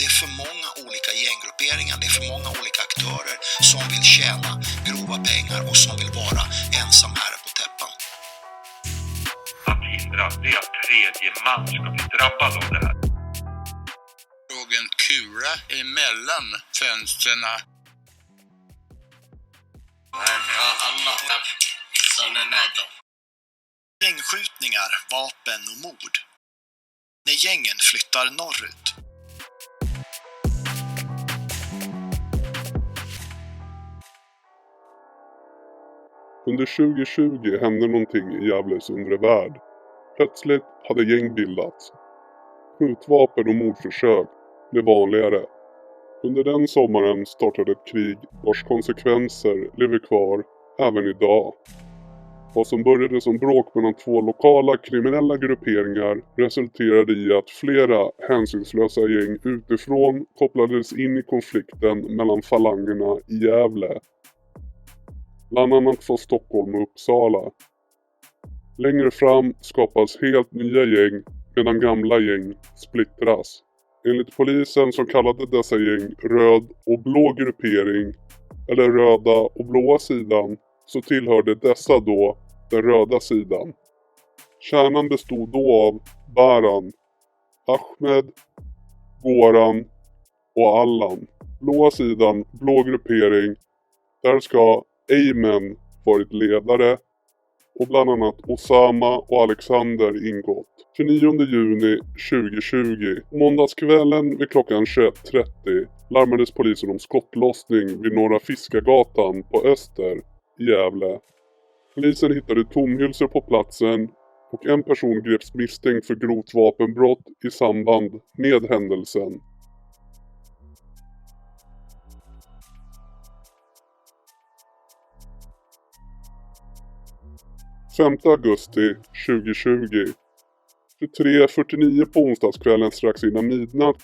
Det är för många olika gänggrupperingar, det är för många olika aktörer som vill tjäna grova pengar och som vill vara ensam här på täppan. Att hindra det att tredje man ska bli drabbad av det här. Låg en kula emellan fönstren. Ja, alla som är med dem. Gängskjutningar, vapen och mord. När gängen flyttar norrut. Under 2020 hände någonting i Gävles undre värld. Plötsligt hade gäng bildats. Skjutvapen och mordförsök blev vanligare. Under den sommaren startade ett krig vars konsekvenser lever kvar även idag. Vad som började som bråk mellan två lokala kriminella grupperingar resulterade i att flera hänsynslösa gäng utifrån kopplades in i konflikten mellan falangerna i Gävle. Bland annat från Stockholm och Uppsala. Längre fram skapas helt nya gäng medan gamla gäng splittras. Enligt polisen som kallade dessa gäng röd och blå gruppering eller röda och blåa sidan så tillhörde dessa då den röda sidan. Kärnan bestod då av Baran, Ahmed, Goran och Allan. Blåa sidan, blå gruppering, där ska Ayman varit ledare och bland annat Osama och Alexander ingått. 29 juni 2020, måndagskvällen vid klockan 21.30 larmades polisen om skottlossning vid Norra Fiskargatan på Öster i Gävle. Polisen hittade tomhylsor på platsen och en person greps misstänkt för grovt vapenbrott i samband med händelsen. Augusti 2020. 23.49 på onsdagskvällen strax innan midnatt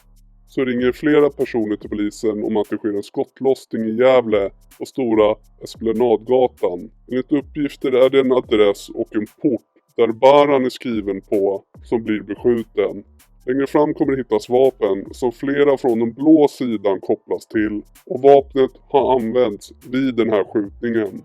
så ringer flera personer till polisen om att det sker en skottlossning i Gävle på Stora Esplanadgatan. Enligt uppgifter är det en adress och en port där Baran är skriven på som blir beskjuten. Längre fram kommer det hittas vapen som flera från den blå sidan kopplas till och vapnet har använts vid den här skjutningen.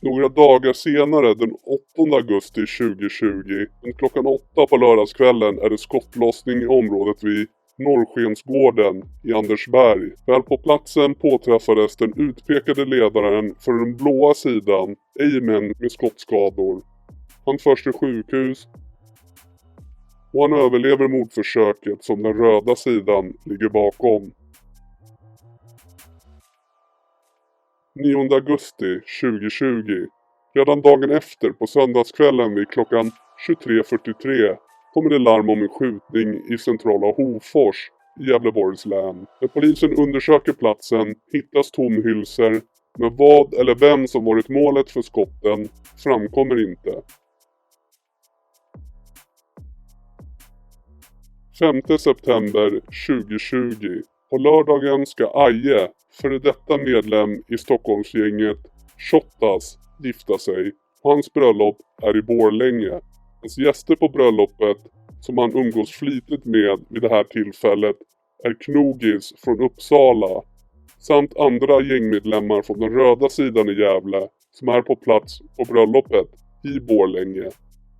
Några dagar senare, den 8 augusti 2020, klockan 8 på lördagskvällen är det skottlossning i området vid Norrskensgården i Andersberg. Väl på platsen påträffades den utpekade ledaren för den blåa sidan, Ayman, med skottskador. Han förs till sjukhus och han överlever mordförsöket som den röda sidan ligger bakom. 9 augusti 2020. Redan dagen efter på söndagskvällen vid klockan 23.43 kommer det larm om en skjutning i centrala Hofors i Gävleborgs län. När polisen undersöker platsen hittas tomhylsor, men vad eller vem som varit målet för skotten framkommer inte. 5 september 2020. På lördagen ska Aje, före detta medlem i Stockholmsgänget Shottaz, gifta sig. Hans bröllop är i Borlänge. Hans gäster på bröllopet, som han umgås flitigt med vid det här tillfället, är Knogis från Uppsala samt andra gängmedlemmar från den röda sidan i Gävle som är på plats på bröllopet i Borlänge.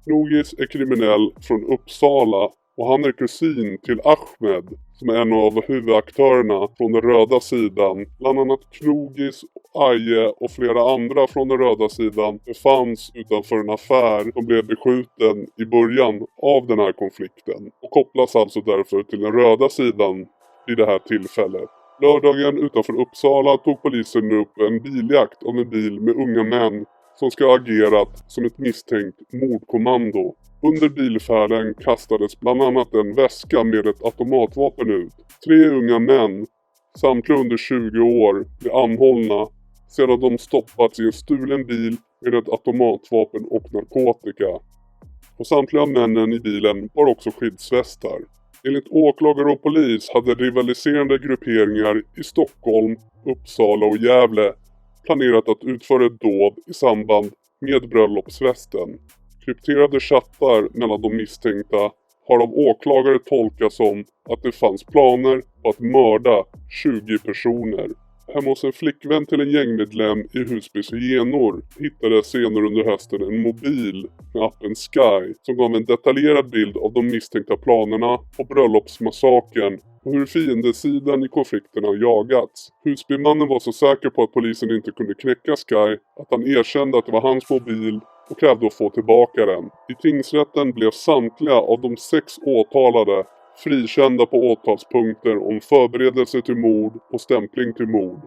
Knogis är kriminell från Uppsala och han är kusin till Ahmed som är en av huvudaktörerna från den röda sidan. Bland annat Knogis, Aje och flera andra från den röda sidan befanns utanför en affär som blev beskjuten i början av den här konflikten och kopplas alltså därför till den röda sidan vid det här tillfället. Lördagen utanför Uppsala tog polisen upp en biljakt av en bil med unga män som ska ha agerat som ett misstänkt mordkommando. Under bilfärden kastades bland annat en väska med ett automatvapen ut. 3 unga män, samtliga under 20 år, blev anhållna sedan de stoppats i en stulen bil med ett automatvapen och narkotika. Och samtliga männen i bilen var också skyddsvästar. Enligt åklagare och polis hade rivaliserande grupperingar i Stockholm, Uppsala och Gävle planerat att utföra ett dåd i samband med bröllopsfesten. Krypterade chattar mellan de misstänkta har av åklagare tolkats som att det fanns planer på att mörda 20 personer. Hemma hos en flickvän till en gängmedlem i Husbys hyenor hittades senare under hösten en mobil med appen Sky som gav en detaljerad bild av de misstänkta planerna och bröllopsmassakern och hur fiendesidan i konflikterna har jagats. Husbymannen var så säker på att polisen inte kunde knäcka Sky att han erkände att det var hans mobil och krävde att få tillbaka den. I tingsrätten blev samtliga av de 6 åtalade frikända på åtalspunkter om förberedelse till mord och stämpling till mord.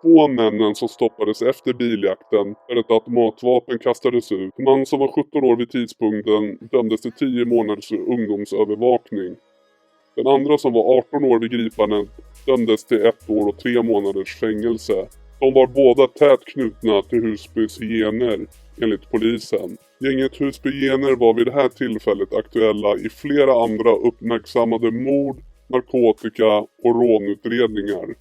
2 av männen som stoppades efter biljakten där ett automatvapen kastades ut. En man som var 17 år vid tidpunkten dömdes till 10 månaders ungdomsövervakning. Den andra som var 18 år vid gripandet dömdes till 1 år och 3 månaders fängelse. De var båda tätt knutna till Husbys hyener enligt polisen. Gänget Husby hyener var vid det här tillfället aktuella i flera andra uppmärksammade mord, narkotika och rånutredningar.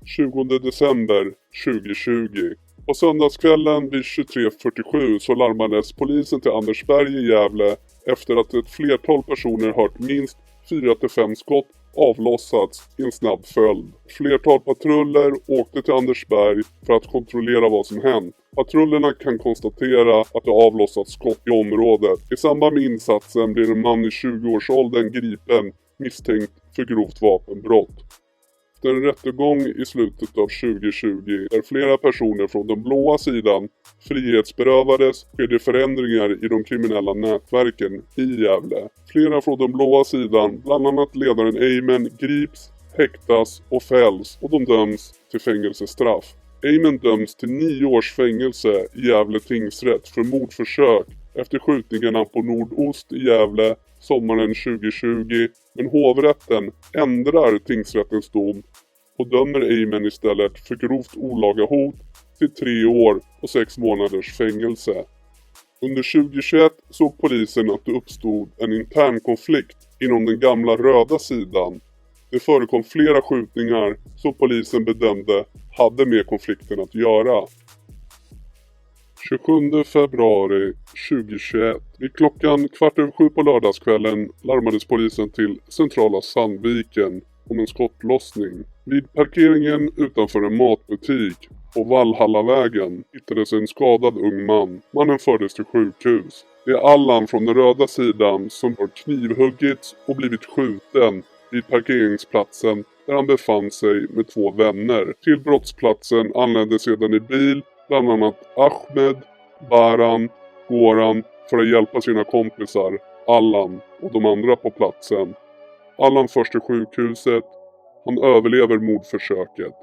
20 december 2020. På söndagskvällen vid 23:47 så larmades polisen till Andersberg i Gävle efter att ett flertal personer hört minst 4-5 skott avlossats i en snabb följd. Flertal patruller åkte till Andersberg för att kontrollera vad som hänt. Patrullerna kan konstatera att det avlossats skott i området. I samband med insatsen blir en man i 20-årsåldern gripen misstänkt för grovt vapenbrott. Efter en rättegång i slutet av 2020 där flera personer från den blåa sidan frihetsberövades skedde förändringar i de kriminella nätverken i Gävle. Flera från den blåa sidan, bland annat ledaren Eymen, grips, häktas och fälls och de döms till fängelsestraff. Eymen döms till 9 års fängelse i Gävle tingsrätt för mordförsök efter skjutningarna på Nordost i Gävle sommaren 2020, men hovrätten ändrar tingsrättens dom och dömer Eymen istället för grovt olaga hot till 3 år och 6 månaders fängelse. Under 2021 såg polisen att det uppstod en intern konflikt inom den gamla röda sidan. Det förekom flera skjutningar som polisen bedömde hade med konflikten att göra. 27 februari 2021. Vid klockan 7:15 på lördagskvällen larmades polisen till centrala Sandviken om en skottlossning. Vid parkeringen utanför en matbutik på Vallhallavägen hittades en skadad ung man. Mannen fördes till sjukhus. Det är Allan från den röda sidan som har knivhuggits och blivit skjuten vid parkeringsplatsen där han befann sig med 2 vänner. Till brottsplatsen anlände sedan i bil bland annat Ahmed, Baran, Goran för att hjälpa sina kompisar, Allan och de andra på platsen. Allan förs till sjukhuset. Han överlever mordförsöket.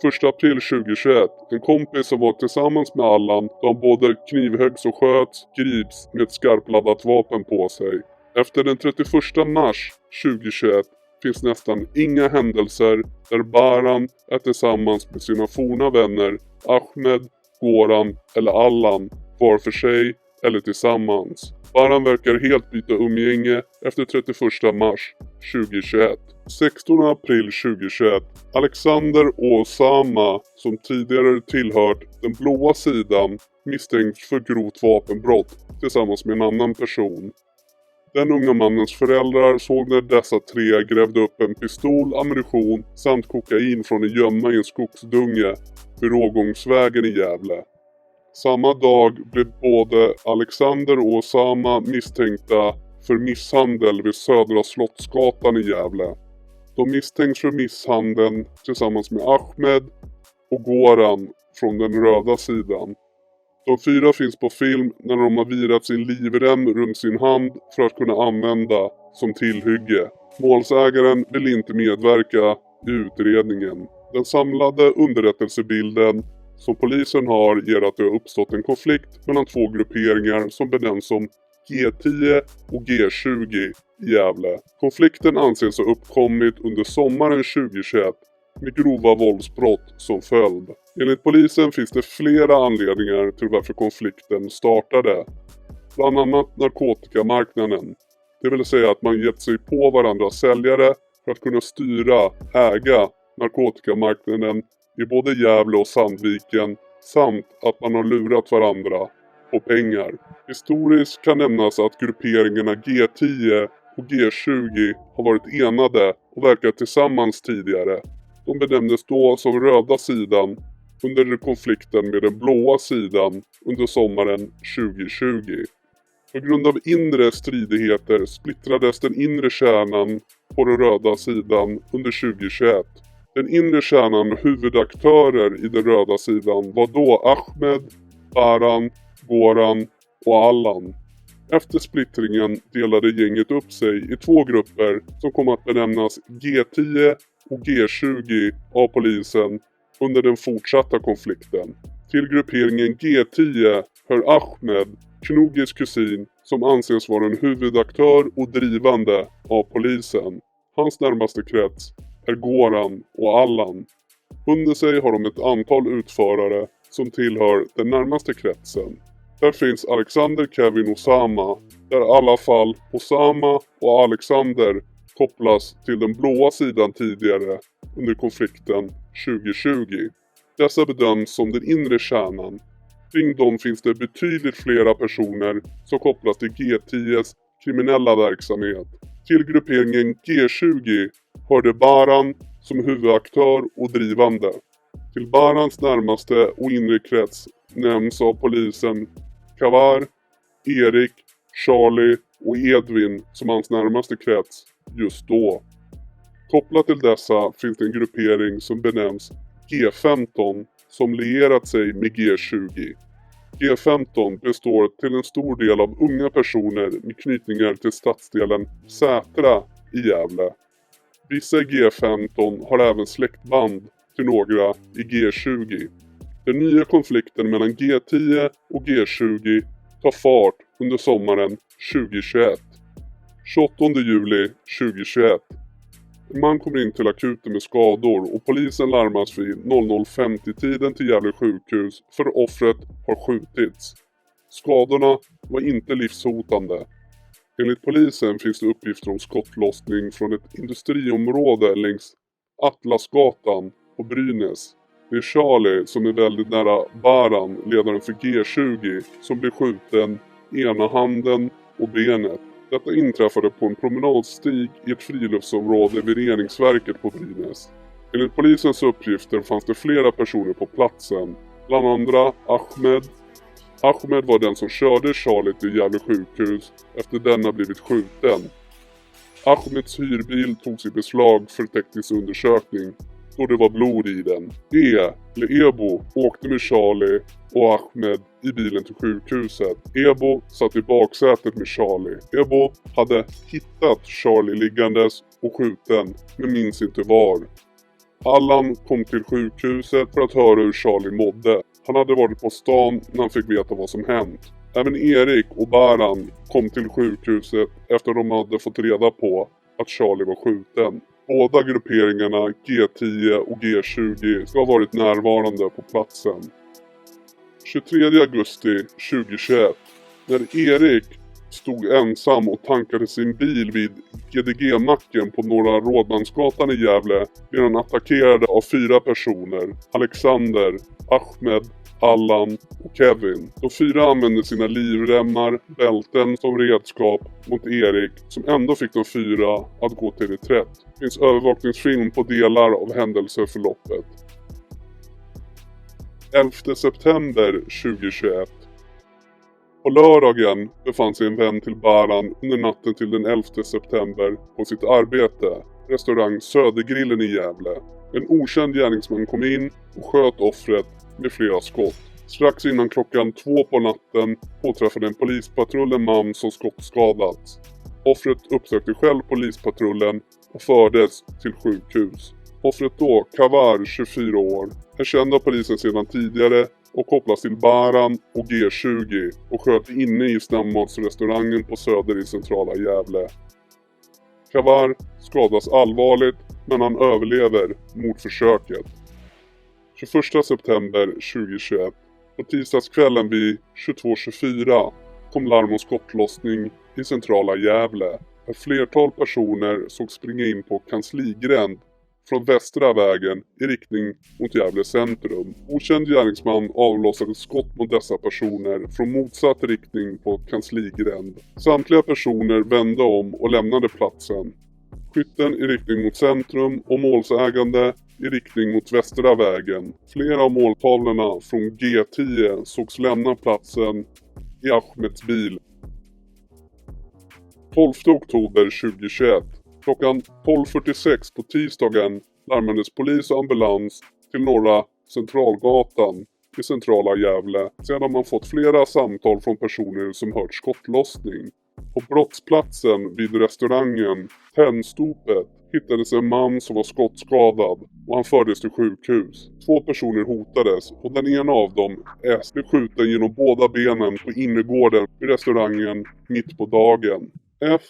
1 april 2021. En kompis som var tillsammans med Allan då han både knivhöggs och sköts grips med ett skarpladdat vapen på sig. Efter den 31 mars 2021 finns nästan inga händelser där Baran är tillsammans med sina forna vänner Ahmed, Goran eller Allan var för sig eller tillsammans. Baran verkar helt byta umgänge efter 31 mars 2021. 16 april 2021. Alexander och Osama, som tidigare tillhört den blåa sidan, misstänks för grovt vapenbrott tillsammans med en annan person. Den unga mannens föräldrar såg när dessa 3 grävde upp en pistol, ammunition samt kokain från en gömma i en skogsdunge vid Rågångsvägen i Gävle. Samma dag blev både Alexander och Osama misstänkta för misshandel vid Södra Slottsgatan i Gävle. De misstänks för misshandeln tillsammans med Ahmed och Goran från den röda sidan. De 4 finns på film när de har virat sin livrem runt sin hand för att kunna använda som tillhygge. Målsägaren vill inte medverka i utredningen. Den samlade underrättelsebilden som polisen har ger att det har uppstått en konflikt mellan 2 grupperingar som benämns som G10 och G20 i Gävle. Konflikten anses ha uppkommit under sommaren 2021 med grova våldsbrott som följd. Enligt polisen finns det flera anledningar till varför konflikten startade. Bland annat narkotikamarknaden. Det vill säga att man gett sig på varandras säljare för att kunna styra, äga narkotikamarknaden i både Gävle och Sandviken samt att man har lurat varandra på pengar. Historiskt kan nämnas att grupperingarna G10 och G20 har varit enade och verkat tillsammans tidigare. De benämndes då som röda sidan under konflikten med den blåa sidan under sommaren 2020. På grund av inre stridigheter splittrades den inre kärnan på den röda sidan under 2021. Den inre kärnan huvudaktörer i den röda sidan var då Ahmed, Baran, Goran och Allan. Efter splittringen delade gänget upp sig i två grupper som kom att benämnas G10 och G20 av polisen under den fortsatta konflikten. Till grupperingen G10 hör Ahmed, Knugis kusin, som anses vara en huvudaktör och drivande av polisen. Hans närmaste krets är Goran och Allan. Under sig har de ett antal utförare som tillhör den närmaste kretsen. Där finns Alexander, Kevin och Osama, där i alla fall Osama och Alexander kopplas till den blåa sidan tidigare under konflikten 2020. Dessa bedöms som den inre kärnan. Kring dem finns det betydligt flera personer som kopplas till G10s kriminella verksamhet. Till grupperingen G20 hörde Baran som huvudaktör och drivande. Till Barans närmaste och inre krets nämns av polisen Kavar, Erik, Charlie och Edvin som hans närmaste krets just då. Kopplat till dessa finns det en gruppering som benämns G15 som lierat sig med G20. G15 består till en stor del av unga personer med knytningar till stadsdelen Sätra i Gävle. Vissa i G15 har även släktband till några i G20. Den nya konflikten mellan G10 och G20 tar fart under sommaren 2021. 28 juli 2021. En man kommer in till akuten med skador och polisen larmas vid 00:50-tiden till Gävle sjukhus för offret har skjutits. Skadorna var inte livshotande. Enligt polisen finns det uppgifter om skottlossning från ett industriområde längs Atlasgatan på Brynäs. Det är Charlie som är väldigt nära Baran, ledaren för G20, som blir skjuten i ena handen och benet. Detta inträffade på en promenadstig i ett friluftsområde vid reningsverket på Brynäs. Enligt polisens uppgifter fanns det flera personer på platsen, bland andra Ahmed. Ahmed var den som körde Charlie till Gävle sjukhus efter denna blivit skjuten. Ahmeds hyrbil togs i beslag för teknisk undersökning då det var blod i den. Ebo åkte med Charlie och Ahmed i bilen till sjukhuset. Ebo satt i baksätet med Charlie. Ebo hade hittat Charlie liggandes och skjuten, men minns inte var. Allan kom till sjukhuset för att höra hur Charlie mådde. Han hade varit på stan när han fick veta vad som hänt. Även Erik och Baran kom till sjukhuset efter de hade fått reda på att Charlie var skjuten. Båda grupperingarna G10 och G20 ska ha varit närvarande på platsen. 23 augusti 2021. När Erik stod ensam och tankade sin bil vid GDG-macken på Norra Rådmansgatan i Gävle blev han attackerad av 4 personer. Alexander, Ahmed, Allan och Kevin. De 4 använde sina livremmar, bälten som redskap mot Erik som ändå fick de 4 att gå till reträtt. Det finns övervakningsfilm på delar av händelseförloppet. 11 september 2021. På lördagen befann sig en vän till Baran under natten till den 11 september på sitt arbete, restaurang Södergrillen i Gävle. En okänd gärningsman kom in och sköt offret med flera skott. Strax innan klockan 2 på natten påträffade en polispatrull en man som skottskadats. Offret uppsökte själv polispatrullen och fördes till sjukhus. Offret då, Kavar, 24 år, är känd av polisen sedan tidigare och kopplas till Baran och G20 och sköt inne i snabbmatsrestaurangen på Söder i centrala Gävle. Kavar skadas allvarligt men han överlever mordförsöket. 21 september 2021. På tisdagskvällen vid 22:24 kom larm om skottlossning i centrala Gävle. Ett flertal personer såg springa in på kansligränd från västra vägen i riktning mot Gävle centrum. Okänd gärningsman avlossade skott mot dessa personer från motsatt riktning på kansligränd. Samtliga personer vände om och lämnade platsen. Skytten i riktning mot centrum och målsägande i riktning mot västra vägen. Flera av måltavlorna från G10 sågs lämna platsen i Ahmeds bil. 12 oktober 2021. Klockan 12.46 på tisdagen larmades polis och ambulans till Norra Centralgatan i centrala Gävle sedan man fått flera samtal från personer som hört skottlossning. På brottsplatsen vid restaurangen Tennstopet hittades en man som var skottskadad och han fördes till sjukhus. 2 personer hotades och den ena av dem blev skjuten genom båda benen på innergården vid restaurangen mitt på dagen. F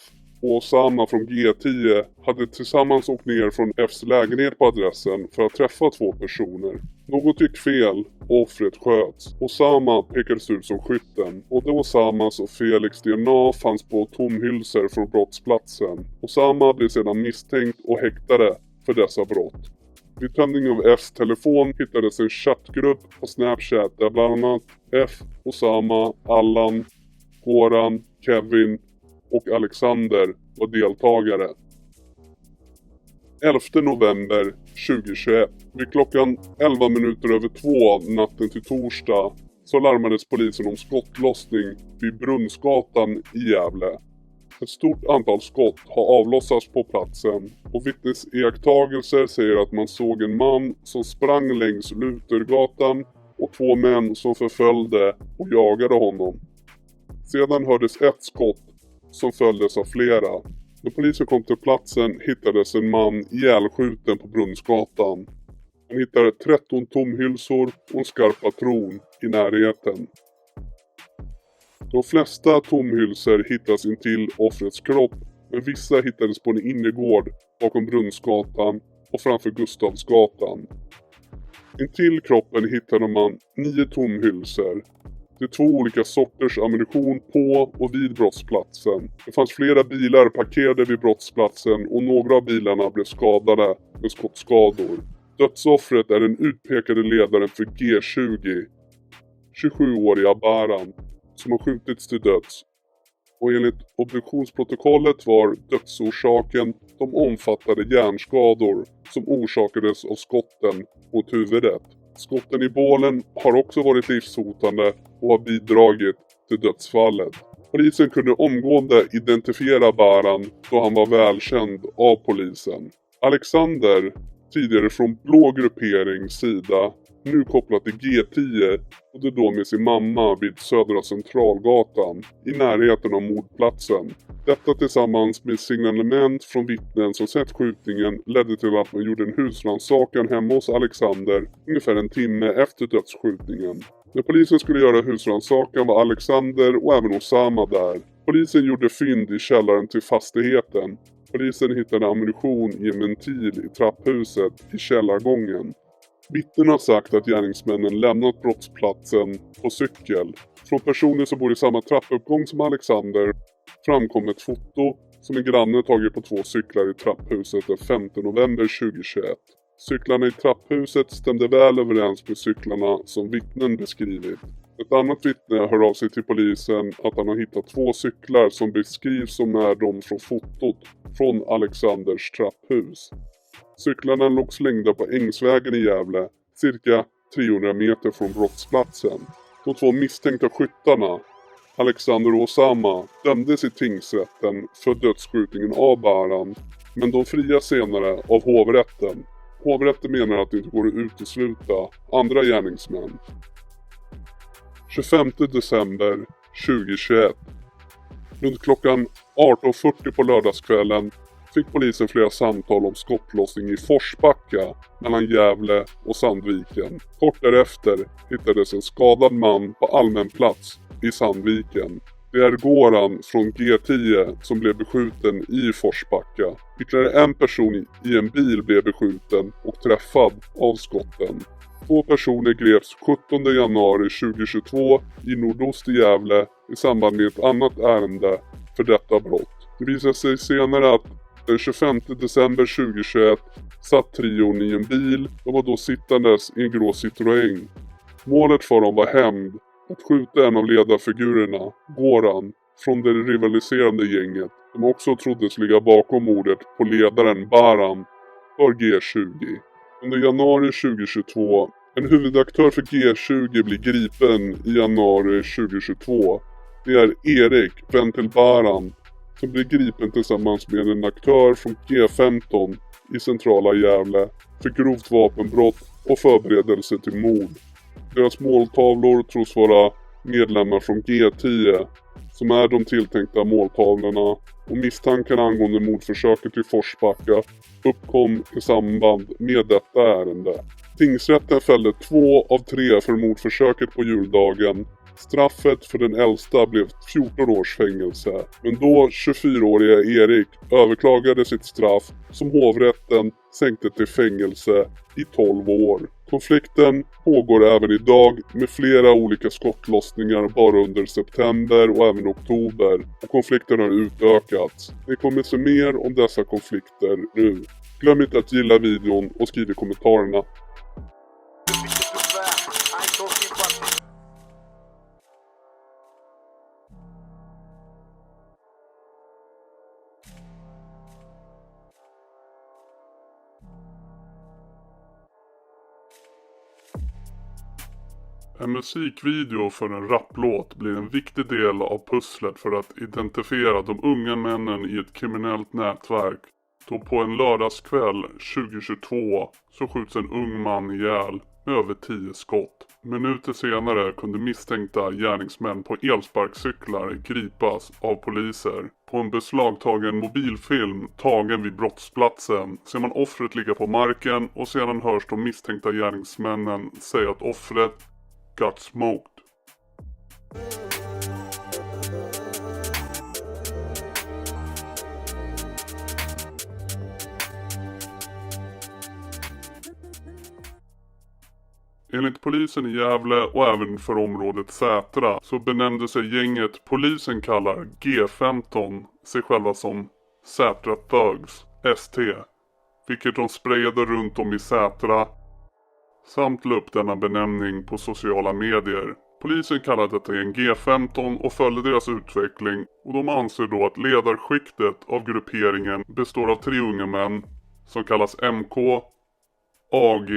och Osama från G10 hade tillsammans åkt ner från Fs lägenhet på adressen för att träffa 2 personer. Något gick fel och offret sköts. Osama pekades ut som skytten. Både Osamas och Felix DNA fanns på tomhylsor från brottsplatsen. Osama blev sedan misstänkt och häktade för dessa brott. Vid tömning av Fs telefon hittades en chattgrupp på Snapchat där bland annat F, Osama, Allan, Goran, Kevin och Alexander var deltagare. 11 november 2021. Vid klockan 11:02 natten till torsdag så larmades polisen om skottlossning vid Brunnsgatan i Gävle. Ett stort antal skott har avlossats på platsen och vittnesiakttagelser säger att man såg en man som sprang längs Luthergatan och 2 män som förföljde och jagade honom. Sedan hördes ett skott som följdes av flera. När polisen kom till platsen hittades en man ihjälskjuten på Brunnsgatan. Man hittade 13 tomhylsor och en skarp patron i närheten. De flesta tomhylsor hittas intill offrets kropp, men vissa hittades på en innergård bakom Brunnsgatan och framför Gustavsgatan. Intill kroppen hittade man 9 tomhylsor. Det är 2 olika sorters ammunition på och vid brottsplatsen. Det fanns flera bilar parkerade vid brottsplatsen och några av bilarna blev skadade med skottskador. Dödsoffret är den utpekade ledaren för G20, 27-åriga Baran, som har skjutits till döds. Och enligt obduktionsprotokollet var dödsorsaken de omfattade hjärnskador som orsakades av skotten mot huvudet. Skotten i bålen har också varit livshotande och har bidragit till dödsfallet. Polisen kunde omgående identifiera Baran då han var välkänd av polisen. Alexander, tidigare från blå grupperings sida, nu kopplat till G10, bodde då med sin mamma vid Södra Centralgatan i närheten av mordplatsen. Detta tillsammans med signalement från vittnen som sett skjutningen ledde till att man gjorde en husrannsakan hemma hos Alexander ungefär en timme efter dödsskjutningen. När polisen skulle göra husrannsakan var Alexander och även Osama där. Polisen gjorde fynd i källaren till fastigheten. Polisen hittade ammunition i en ventil i trapphuset i källargången. Vittnen har sagt att gärningsmännen lämnat brottsplatsen på cykel. Från personer som bor i samma trappuppgång som Alexander framkom ett foto som en granne tagit på 2 cyklar i trapphuset den 5 november 2021. Cyklarna i trapphuset stämde väl överens med cyklarna som vittnen beskrivit. Ett annat vittne hör av sig till polisen att han har hittat 2 cyklar som beskrivs som är de från fotot från Alexanders trapphus. Cyklarna låg slängda på Ängsvägen i Gävle, cirka 300 meter från brottsplatsen. De 2 misstänkta skyttarna, Alexander och Osama, dömdes i tingsrätten för dödsskjutningen av Baran, men de frias senare av hovrätten. Hovrätten menar att det inte går att utesluta andra gärningsmän. 25 december 2021. Runt klockan 18:40 på lördagskvällen fick polisen flera samtal om skottlossning i Forsbacka mellan Gävle och Sandviken. Kort därefter hittades en skadad man på allmän plats i Sandviken. Det är Goran från G10 som blev beskjuten i Forsbacka. Ytterligare en person i en bil blev beskjuten och träffad av skotten. 2 personer greps 17 januari 2022 i nordost i Gävle i samband med ett annat ärende för detta brott. Det visade sig senare att den 25 december 2021 satt trion i en bil och var då sittandes i en grå Citroën. Målet för dem var hämnd, att skjuta en av ledarfigurerna, Goran, från det rivaliserande gänget, som också troddes ligga bakom mordet på ledaren Baran för G20. Under januari 2022, en huvudaktör för G20 blir gripen i januari 2022. Det är Erik, vän till Baran, som blir gripen tillsammans med en aktör från G15 i centrala Gävle för grovt vapenbrott och förberedelse till mord. Deras måltavlor tros vara medlemmar från G10, som är de tilltänkta måltavlorna, och misstankarna angående mordförsöket i Forsbacka uppkom i samband med detta ärende. Tingsrätten fällde 2 av 3 för mordförsöket på juldagen. Straffet för den äldsta blev 14 års fängelse, men då 24-åriga Erik överklagade sitt straff som hovrätten sänkte till fängelse i 12 år. Konflikten pågår även idag med flera olika skottlossningar bara under september och även oktober, och konflikten har utökats. Det kommer se mer om dessa konflikter nu. Glöm inte att gilla videon och skriv i kommentarerna. En musikvideo för en rapplåt blir en viktig del av pusslet för att identifiera de unga männen i ett kriminellt nätverk. Då på en lördagskväll 2022 så skjuts en ung man ihjäl med över 10 skott. Minuter senare kunde misstänkta gärningsmän på elsparkcyklar gripas av poliser. På en beslagtagen mobilfilm tagen vid brottsplatsen ser man offret ligga på marken, och sedan hörs de misstänkta gärningsmännen säga att offret got smoked. Enligt polisen i Gävle och även för området Sätra så benämnde sig gänget polisen kallar G15 sig själva som Sätra Thugs, ST, vilket de sprayade runt om i Sätra samt la upp denna benämning på sociala medier. Polisen kallar detta en G15 och följde deras utveckling, och de anser då att ledarskiktet av grupperingen består av 3 unga män som kallas MK, AG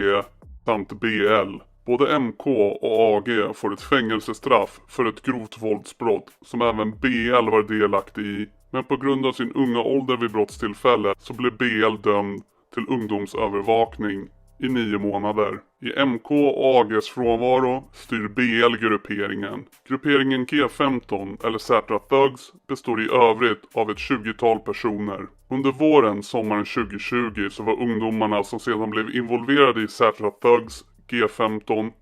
samt BL. Både MK och AG får ett fängelsestraff för ett grovt våldsbrott som även BL var delaktig i, men på grund av sin unga ålder vid brottstillfället så blev BL dömd till ungdomsövervakning i 9 månader. I MK och AGs frånvaro styr BL grupperingen. Grupperingen G15 eller Sätra Thugs består i övrigt av ett 20-tal personer. Under våren, sommaren 2020 så var ungdomarna som sedan blev involverade i Sätra Thugs G15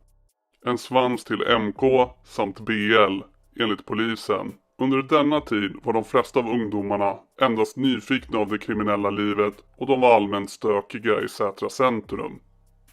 en svans till MK samt BL enligt polisen. Under denna tid var de flesta av ungdomarna endast nyfikna av det kriminella livet, och de var allmänt stökiga i Sätra centrum.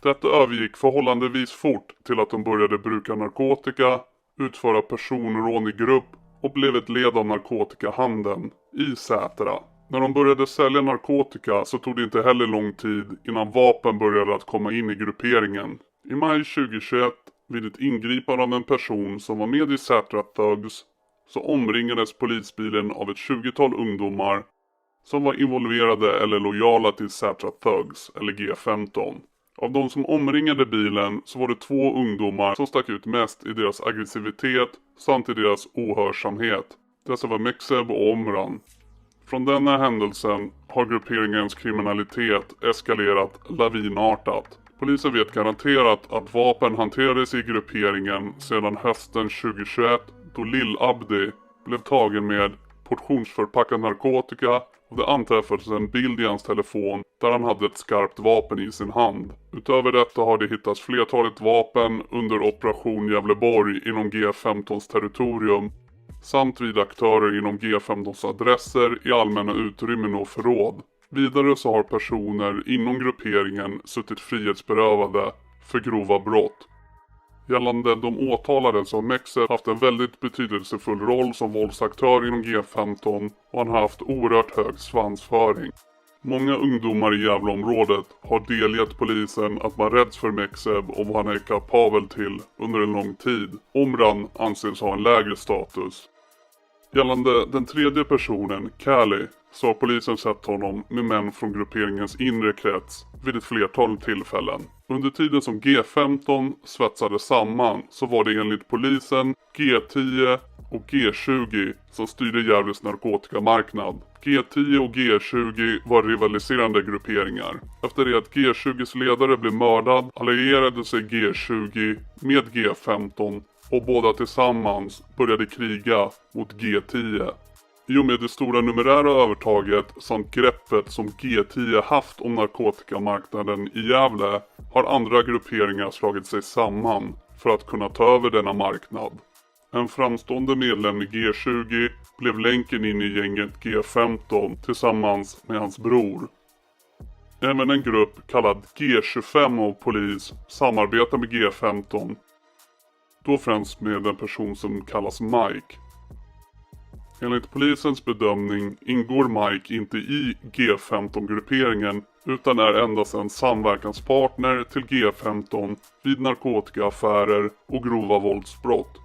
Detta övergick förhållandevis fort till att de började bruka narkotika, utföra personrån i grupp och blev ett led av narkotikahandeln i Sätra. När de började sälja narkotika så tog det inte heller lång tid innan vapen började att komma in i grupperingen. I maj 2021, vid ett ingripande av en person som var med i Sätra Thugs, så omringades polisbilen av ett 20-tal ungdomar som var involverade eller lojala till Sätra Thugs eller G15. Av de som omringade bilen så var det 2 ungdomar som stack ut mest i deras aggressivitet samt i deras ohörsamhet. Dessa var Mexeb och Omran. Från denna händelsen har grupperingens kriminalitet eskalerat lavinartat. Polisen vet garanterat att vapen hanterades i grupperingen sedan hösten 2021 då Lil Abdi blev tagen med portionsförpackad narkotika, och det anträffades en bild i hans telefon där han hade ett skarpt vapen i sin hand. Utöver detta har det hittats flertalet vapen under operation Gävleborg inom G15s territorium samt vid aktörer inom G15s adresser i allmänna utrymmen och förråd. Vidare så har personer inom grupperingen suttit frihetsberövade för grova brott. Gällande de åtalade så har Mexer haft en väldigt betydelsefull roll som våldsaktör inom G15, och han har haft oerhört hög svansföring. Många ungdomar i Gävleområdet har delgett polisen att man räds för Mekseb och vad han är kapabel till under en lång tid. Omran anses ha en lägre status. Gällande den tredje personen, Kali, så har polisen sett honom med män från grupperingens inre krets vid ett flertal tillfällen. Under tiden som G15 svetsade samman så var det enligt polisen G10 och G20 som styrde Gävles narkotikamarknad. G10 och G20 var rivaliserande grupperingar. Efter det att G20s ledare blev mördad allierade sig G20 med G15 och båda tillsammans började kriga mot G10. I och med det stora numerära övertaget samt greppet som G10 haft om narkotikamarknaden i Gävle har andra grupperingar slagit sig samman för att kunna ta över denna marknad. En framstående medlem i G20 blev länken in i gänget G15 tillsammans med hans bror. Även en grupp kallad G25 av polis samarbetar med G15. Då främst med en person som kallas Mike. Enligt polisens bedömning ingår Mike inte i G15-grupperingen utan är endast en samverkanspartner till G15 vid narkotikaaffärer och grova våldsbrott.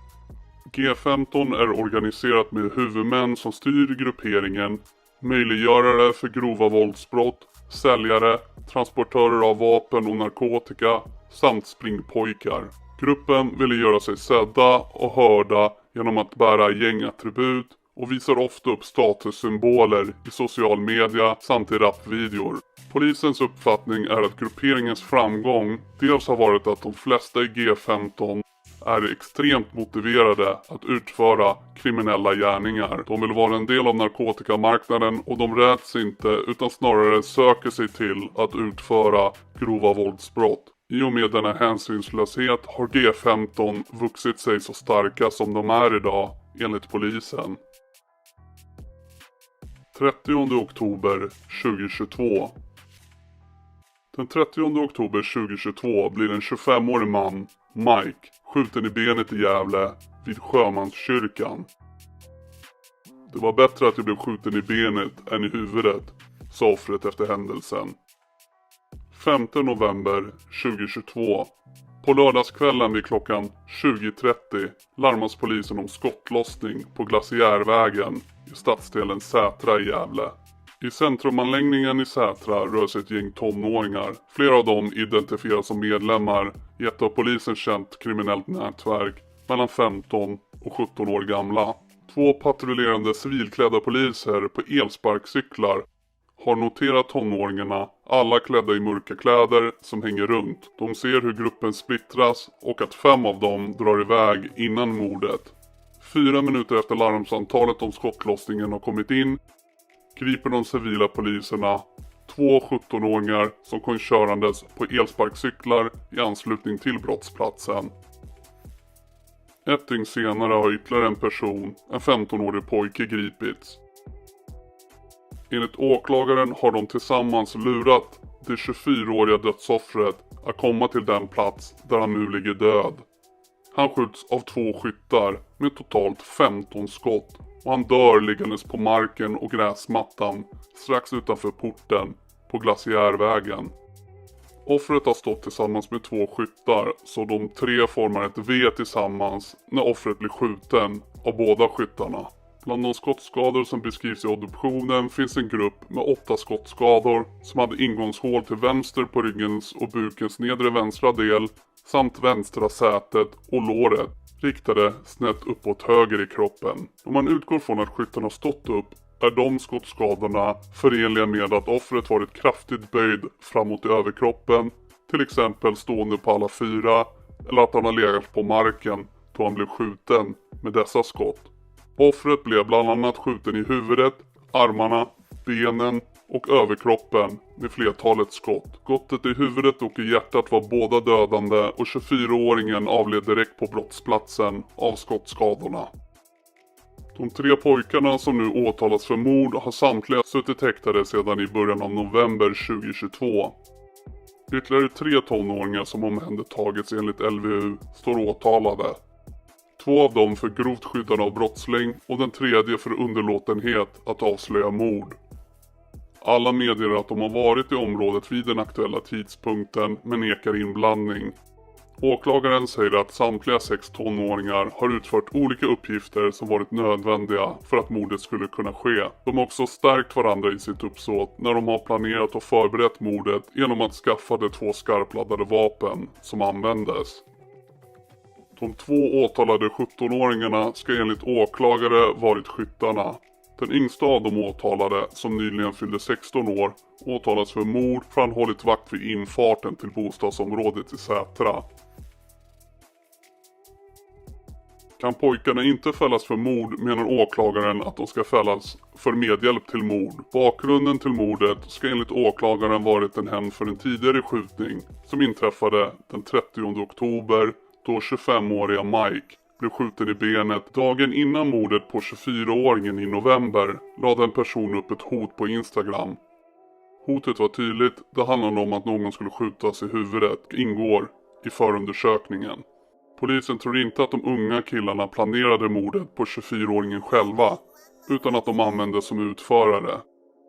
G15 är organiserat med huvudmän som styr grupperingen, möjliggörare för grova våldsbrott, säljare, transportörer av vapen och narkotika samt springpojkar. Gruppen ville göra sig sedda och hörda genom att bära gängattribut och visar ofta upp statussymboler i social media samt i rapvideor. Polisens uppfattning är att grupperingens framgång dels har varit att de flesta i G15 är extremt motiverade att utföra kriminella gärningar. De vill vara en del av narkotikamarknaden och de räds inte utan snarare söker sig till att utföra grova våldsbrott. I och med denna hänsynslöshet har G15 vuxit sig så starka som de är idag, enligt polisen. 30 oktober 2022. Den 30 oktober 2022 blir en 25-årig man, Mike, skjuten i benet i Gävle vid Sjömanskyrkan. Det var bättre att jag blev skjuten i benet än i huvudet, sa offret efter händelsen. 5 november 2022. På lördagskvällen vid klockan 20:30 larmas polisen om skottlossning på Glaciärvägen i stadsdelen Sätra i Gävle. I centrumanläggningen i Sätra rör sig ett gäng tonåringar. Flera av dem identifieras som medlemmar i ett av polisen känt kriminellt nätverk mellan 15 och 17 år gamla. 2 patrullerande civilklädda poliser på elsparkcyklar har noterat tonåringarna, alla klädda i mörka kläder som hänger runt. De ser hur gruppen splittras och att 5 av dem drar iväg innan mordet. 4 minuter efter larmsamtalet om skottlossningen har kommit in griper de civila poliserna 2 17-åringar som kom körandes på elsparkcyklar i anslutning till brottsplatsen. Ett dygn senare har ytterligare en person, en 15-årig pojke, gripits. Enligt åklagaren har de tillsammans lurat det 24-åriga dödsoffret att komma till den plats där han nu ligger död. Han skjuts av 2 skyttar med totalt 15 skott och han dör liggandes på marken och gräsmattan strax utanför porten på Glaciärvägen. Offret har stått tillsammans med 2 skyttar så de 3 formar ett V tillsammans när offret blir skjuten av båda skyttarna. Bland de skottskador som beskrivs i obduktionen finns en grupp med 8 skottskador som hade ingångshål till vänster på ryggens och bukens nedre vänstra del samt vänstra sätet och låret riktade snett uppåt höger i kroppen. Om man utgår från att skyttarna har stått upp är de skottskadorna förenliga med att offret varit kraftigt böjd framåt i överkroppen, till exempel stående på alla 4, eller att han har legat på marken då han blev skjuten med dessa skott. Offret blev bland annat skjuten i huvudet, armarna, benen och överkroppen med flertalet skott. Skottet i huvudet och i hjärtat var båda dödande och 24-åringen avled direkt på brottsplatsen av skottskadorna. De 3 pojkarna som nu åtalas för mord har samtliga suttit häktade sedan i början av november 2022. Ytterligare 3 tonåringar som omhändertagits enligt LVU står åtalade. 2 av dem för grovt skyddande av brottsling och den 3:e för underlåtenhet att avslöja mord. Alla meddelar att de har varit i området vid den aktuella tidpunkten men nekar inblandning. Åklagaren säger att samtliga 6 tonåringar har utfört olika uppgifter som varit nödvändiga för att mordet skulle kunna ske. De har också stärkt varandra i sitt uppsåt när de har planerat och förberett mordet genom att skaffa de 2 skarpladdade vapen som användes. De 2 åtalade 17-åringarna ska enligt åklagare varit skyttarna. Den yngsta av de åtalade, som nyligen fyllde 16 år, åtalas för mord för han hållit vakt vid infarten till bostadsområdet i Sätra. Kan pojkarna inte fällas för mord menar åklagaren att de ska fällas för medhjälp till mord. Bakgrunden till mordet ska enligt åklagaren varit en hämnd för en tidigare skjutning som inträffade den 30 oktober då 25-åriga Mike blev skjuten i benet. Dagen innan mordet på 24-åringen i november lade en person upp ett hot på Instagram. Hotet var tydligt, det handlade om att någon skulle skjutas i huvudet, ingår i förundersökningen. Polisen tror inte att de unga killarna planerade mordet på 24-åringen själva, utan att de användes som utförare.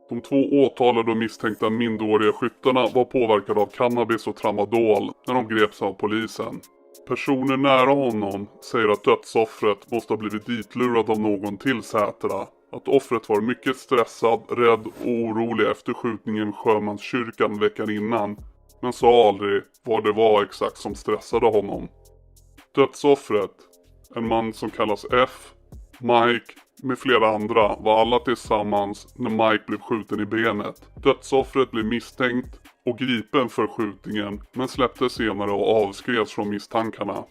De 2 åtalade och misstänkta minderåriga skyttarna var påverkade av cannabis och tramadol när de greps av polisen. Personer nära honom säger att dödsoffret måste ha blivit ditlurad av någon till Sätra. Att offret var mycket stressad, rädd och orolig efter skjutningen i Sjömanskyrkan veckan innan, men sa aldrig vad det var exakt som stressade honom. Dödsoffret, en man som kallas F, Mike med flera andra, var alla tillsammans när Mike blev skjuten i benet. Dödsoffret blev misstänkt och gripen för skjutningen men släpptes senare och avskrevs från misstankarna.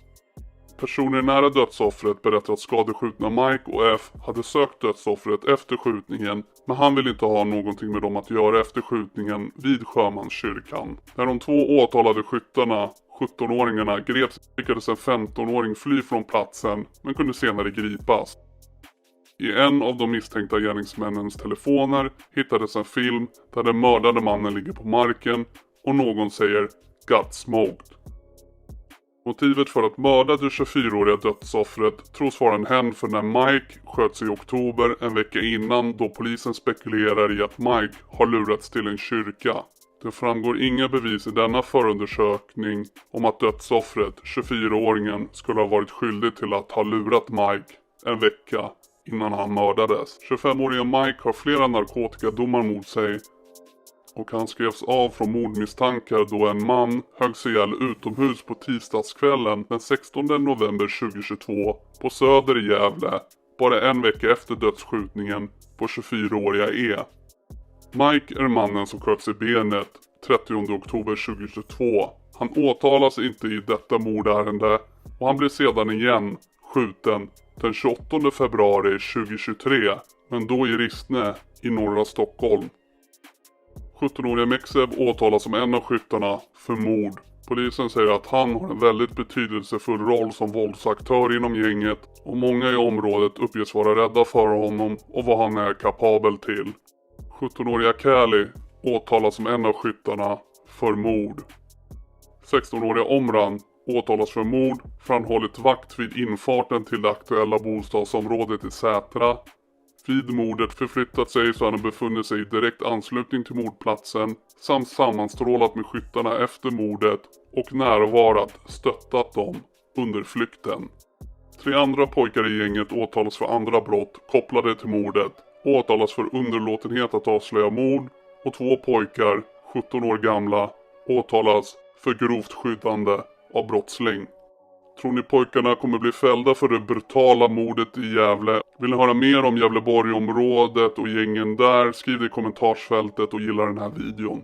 Personer nära dödsoffret berättar att skadeskjutna Mike och F hade sökt dödsoffret efter skjutningen, men han ville inte ha någonting med dem att göra efter skjutningen vid Sjömanskyrkan. När de 2 åtalade skyttarna, 17-åringarna, greps lyckades en 15-åring fly från platsen men kunde senare gripas. I en av de misstänkta gärningsmännens telefoner hittades en film där den mördade mannen ligger på marken och någon säger "Got smoked". Motivet för att mörda det 24-åriga dödsoffret tros vara en hämnd för när Mike sköts i oktober en vecka innan, då polisen spekulerar i att Mike har lurats till en kyrka. Det framgår inga bevis i denna förundersökning om att dödsoffret, 24-åringen, skulle ha varit skyldig till att ha lurat Mike en vecka innan han mördades. 25-åriga Mike har flera narkotikadomar mot sig och han skrevs av från mordmisstankar då en man höggs ihjäl utomhus på tisdagskvällen den 16 november 2022 på Söder i Gävle, bara en vecka efter dödsskjutningen på 24-åriga E. Mike är mannen som sköts i benet 30 oktober 2022. Han åtalas inte i detta mordärende och han blir sedan igen skjuten den 28 februari 2023, men då i Rissne i norra Stockholm. 17-åriga Meksev åtalas som en av skyttarna för mord. Polisen säger att han har en väldigt betydelsefull roll som våldsaktör inom gänget och många i området uppges vara rädda för honom och vad han är kapabel till. 17-åriga Kali åtalas som en av skyttarna för mord. 16-åriga Omran åtalas för mord för han hållit vakt vid infarten till det aktuella bostadsområdet i Sätra. Vid mordet förflyttat sig så han har befunnit sig i direkt anslutning till mordplatsen samt sammanstrålat med skyttarna efter mordet och närvarat stöttat dem under flykten. 3 andra pojkar i gänget åtalas för andra brott kopplade till mordet, åtalas för underlåtenhet att avslöja mord och 2 pojkar, 17 år gamla, åtalas för grovt skyddande av brottsling. Tror ni pojkarna kommer bli fällda för det brutala mordet i Gävle? Vill ni höra mer om Gävleborgsområdet och gängen där? Skriv det i kommentarsfältet och gilla den här videon.